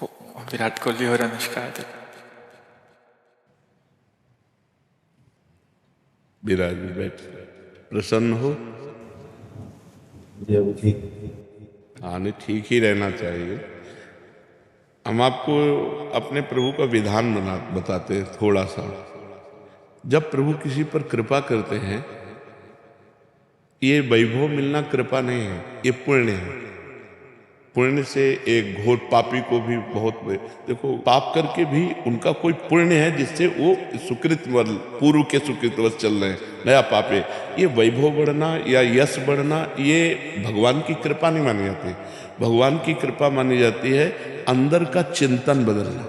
विराट कोहली और अनुष्का है। विराज जी बैठ, प्रसन्न हो? मुझे अभी ठीक हाँ, नहीं, ठीक ही रहना चाहिए। हम आपको अपने प्रभु का विधान बताते हैं थोड़ा सा। जब प्रभु किसी पर कृपा करते हैं, ये वैभव मिलना कृपा नहीं है, ये पुण्य है। पुण्य से एक घोर पापी को भी बहुत, देखो, पाप करके भी उनका कोई पुण्य है जिससे वो सुकृत पूर्व के सुकृतवश चल रहे हैं, नया पाप है। ये वैभव बढ़ना या यश बढ़ना ये भगवान की कृपा नहीं मानी जाती। भगवान की कृपा मानी जाती है अंदर का चिंतन बदलना,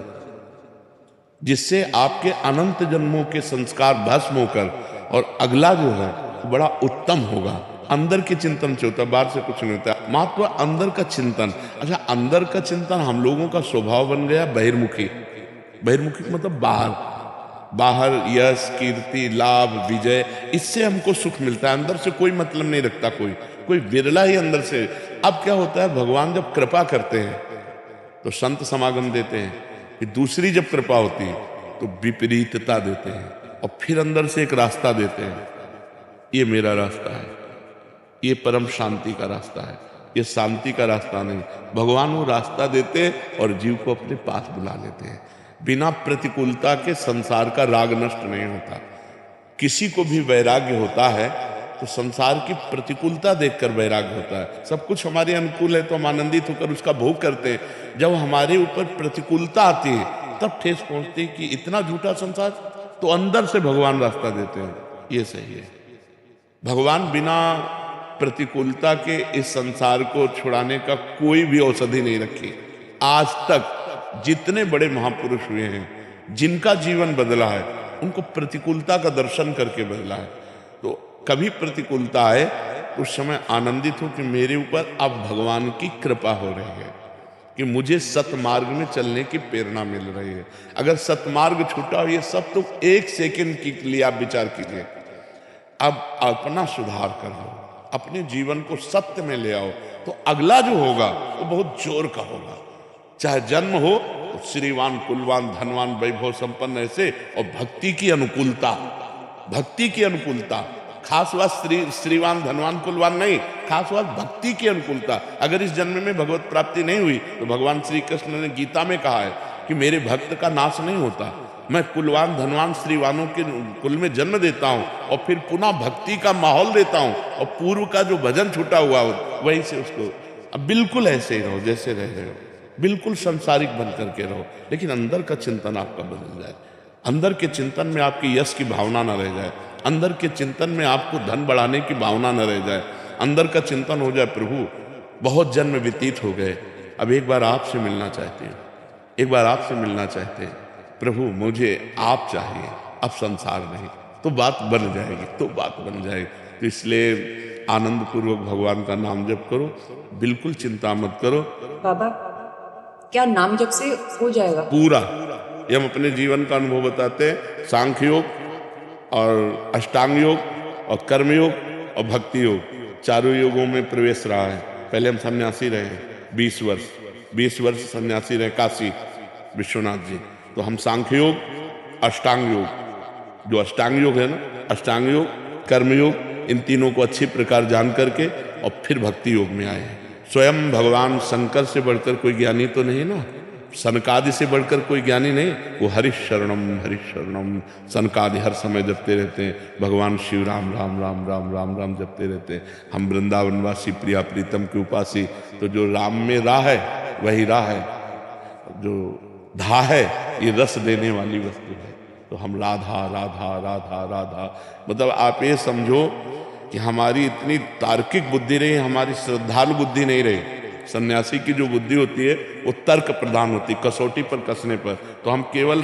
जिससे आपके अनंत जन्मों के संस्कार भस्म होकर और अगला जो है बड़ा उत्तम होगा। अंदर के चिंतन से होता है, बाहर से कुछ नहीं होता। महत्व अंदर का चिंतन। अच्छा, अंदर का चिंतन हम लोगों का स्वभाव बन गया बहिर्मुखी। बहिर्मुखी मतलब बाहर, बाहर यश, कीर्ति, लाभ, विजय, इससे हमको सुख मिलता है। अंदर से कोई मतलब नहीं रखता कोई विरला ही अंदर से। अब क्या होता है, भगवान जब कृपा करते हैं तो संत समागम देते हैं, कि दूसरी जब कृपा होती है तो विपरीतता देते हैं, और फिर अंदर से एक रास्ता देते हैं। ये मेरा रास्ता है, ये परम शांति का रास्ता है, ये शांति का रास्ता नहीं। भगवान वो रास्ता देते हैं और जीव को अपने पास बुला लेते हैं। बिना प्रतिकूलता के संसार का राग नष्ट नहीं होता। किसी को भी वैराग्य होता है तो संसार की प्रतिकूलता देखकर वैराग्य होता है। सब कुछ हमारे अनुकूल है तो हम आनंदित होकर उसका भोग करते हैं। जब हमारे ऊपर प्रतिकूलता आती है तब ठेस पहुंचती है कि इतना झूठा संसार, तो अंदर से भगवान रास्ता देते हैं। ये सही है। भगवान बिना प्रतिकूलता के इस संसार को छुड़ाने का कोई भी औषधि नहीं रखी। आज तक जितने बड़े महापुरुष हुए हैं, जिनका जीवन बदला है, उनको प्रतिकूलता का दर्शन करके बदला है। तो कभी प्रतिकूलता आए तो उस समय आनंदित हो कि मेरे ऊपर अब भगवान की कृपा हो रही है, कि मुझे सतमार्ग में चलने की प्रेरणा मिल रही है। अगर सतमार्ग छूटा हो, ये सब तो एक सेकंड के लिए आप विचार कीजिए। अब अपना सुधार कर लो, अपने जीवन को सत्य में ले आओ, तो अगला जो होगा वो बहुत जोर का होगा। चाहे जन्म हो तो श्रीवान, कुलवान, धनवान, वैभव संपन्न ऐसे, और भक्ति की अनुकूलता, भक्ति की अनुकूलता। खास बात श्रीवान, धनवान, कुलवान नहीं, खास बात भक्ति की अनुकूलता। अगर इस जन्म में भगवत प्राप्ति नहीं हुई तो भगवान श्री कृष्ण ने गीता में कहा है कि मेरे भक्त का नाश नहीं होता। मैं कुलवान, धनवान, श्रीवानों के कुल में जन्म देता हूं और फिर पुनः भक्ति का माहौल देता हूं, और पूर्व का जो भजन छूटा हुआ हो वहीं से उसको। अब बिल्कुल ऐसे ही रहो जैसे रह रहे हो, बिल्कुल संसारिक बन करके रहो, लेकिन अंदर का चिंतन आपका बदल जाए। अंदर के चिंतन में आपकी यश की भावना न रह जाए, अंदर के चिंतन में आपको धन बढ़ाने की भावना न रह जाए। अंदर का चिंतन हो जाए, प्रभु बहुत जन्म व्यतीत हो गए, अब एक बार आपसे मिलना चाहते हैं, एक बार आपसे मिलना चाहते हैं प्रभु, मुझे आप चाहिए, अब संसार नहीं। तो बात बन जाएगी, तो बात बन जाएगी। तो इसलिए आनंद पूर्वक भगवान का नाम जप करो, बिल्कुल चिंता मत करो। बाबा, क्या नाम जप से हो जाएगा पूरा? ये हम अपने जीवन का अनुभव बताते हैं। सांख्य योग और अष्टांग योग और कर्म योग और भक्ति योग, चारों योगों में प्रवेश रहा है। पहले हम सन्यासी रहे हैं 20 वर्ष सन्यासी रहे काशी विश्वनाथ जी। तो हम सांख्य योग, अष्टांग योग, जो अष्टांग योग है ना, अष्टांग योग, कर्म योग, इन तीनों को अच्छी प्रकार जान करके और फिर भक्ति योग में आए हैं। स्वयं भगवान शंकर से बढ़कर कोई ज्ञानी तो नहीं ना, सनकादि से बढ़कर कोई ज्ञानी नहीं। वो हरिशरणम सनकादि हर समय जपते रहते हैं। भगवान शिव राम राम राम राम राम राम जपते रहते हैं। हम वृंदावनवासी प्रिया प्रीतम के उपासी, तो जो राम में राह है वही राह है, जो धा है ये रस देने वाली वस्तु है। तो हम राधा राधा राधा राधा, मतलब आप ये समझो कि हमारी इतनी तार्किक बुद्धि रही, हमारी श्रद्धालु बुद्धि नहीं रही। सन्यासी की जो बुद्धि होती है वो तर्क प्रधान होती, कसौटी पर कसने पर। तो हम केवल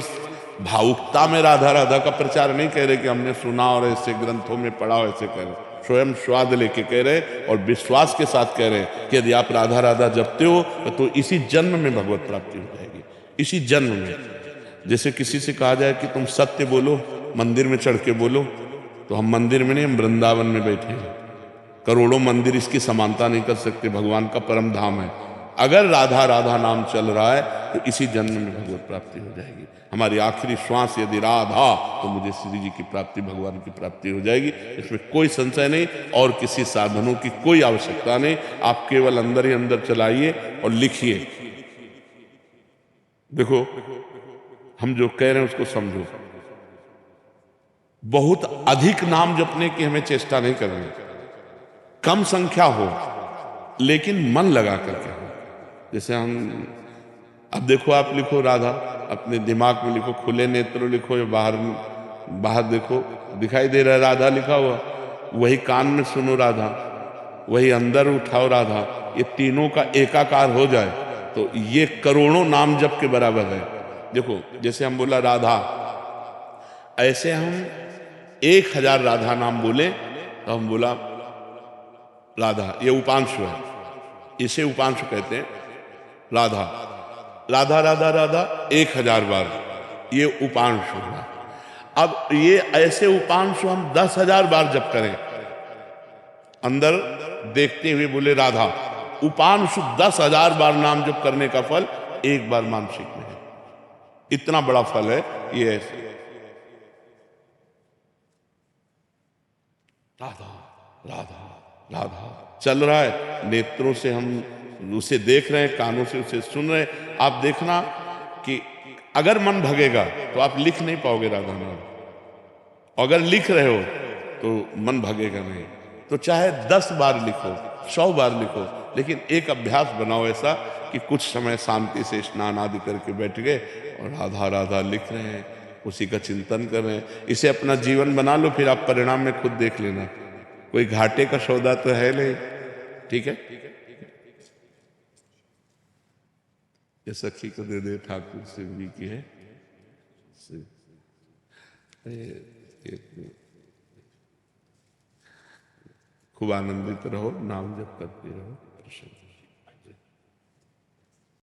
भावुकता में राधा राधा का प्रचार नहीं कह रहे कि हमने सुना और ऐसे ग्रंथों में पढ़ा, ऐसे कह रहे, स्वयं स्वाद लेके कह रहे और विश्वास के साथ कह रहे कि यदि आप राधा राधा जपते हो तो इसी जन्म में भगवत प्राप्ति हो जाएगी, इसी जन्म में। जैसे किसी से कहा जाए कि तुम सत्य बोलो, मंदिर में चढ़ के बोलो, तो हम मंदिर में नहीं, हम वृंदावन में बैठे हैं। करोड़ों मंदिर इसकी समानता नहीं कर सकते, भगवान का परम धाम है। अगर राधा राधा नाम चल रहा है तो इसी जन्म में भगवत प्राप्ति हो जाएगी। हमारी आखिरी श्वास यदि राधा, तो मुझे श्री जी की प्राप्ति, भगवान की प्राप्ति हो जाएगी। इसमें कोई संशय नहीं और किसी साधनों की कोई आवश्यकता नहीं। आप केवल अंदर ही अंदर चलाइए और लिखिए। देखो, हम जो कह रहे हैं उसको समझो। बहुत अधिक नाम जपने की हमें चेष्टा नहीं करनी, कम संख्या हो लेकिन मन लगा करके हो। जैसे हम, अब देखो, आप लिखो राधा, अपने दिमाग में लिखो, खुले नेत्र लिखो या बाहर देखो, दिखाई दे रहा है राधा लिखा हुआ, वही कान में सुनो राधा, वही अंदर उठाओ राधा, ये तीनों का एकाकार हो जाए तो ये करोड़ों नाम जप के बराबर है। देखो, जैसे हम बोला राधा, ऐसे हम 1000 राधा नाम बोले तो हम बोला राधा, ये उपांशु है, इसे उपांशु कहते हैं। राधा राधा राधा राधा 1000 बार, ये उपांशु है। अब ये ऐसे उपांशु हम 10,000 बार जप करें, अंदर देखते हुए बोले राधा, उपांशु 10,000 बार नाम जप करने का फल एक बार मानसिक में है। इतना बड़ा फल है ये। ऐसे राधा राधा राधा चल रहा है, नेत्रों से हम उसे देख रहे हैं, कानों से उसे सुन रहे हैं। आप देखना कि अगर मन भगेगा तो आप लिख नहीं पाओगे राधा नाम, अगर लिख रहे हो तो मन भगेगा नहीं। तो चाहे 10 बार लिखो, 100 बार लिखो, लेकिन एक अभ्यास बनाओ ऐसा कि कुछ समय शांति से स्नान आदि करके बैठ गए और राधा राधा लिख रहे हैं, उसी का चिंतन कर रहे हैं। इसे अपना जीवन बना लो, फिर आप परिणाम में खुद देख लेना। कोई घाटे का सौदा तो है नहीं, ठीक है। ये सखी को दे दे, ठाकुर शिव जी की है। खूब आनंदित रहो, नाम जप करते रहो।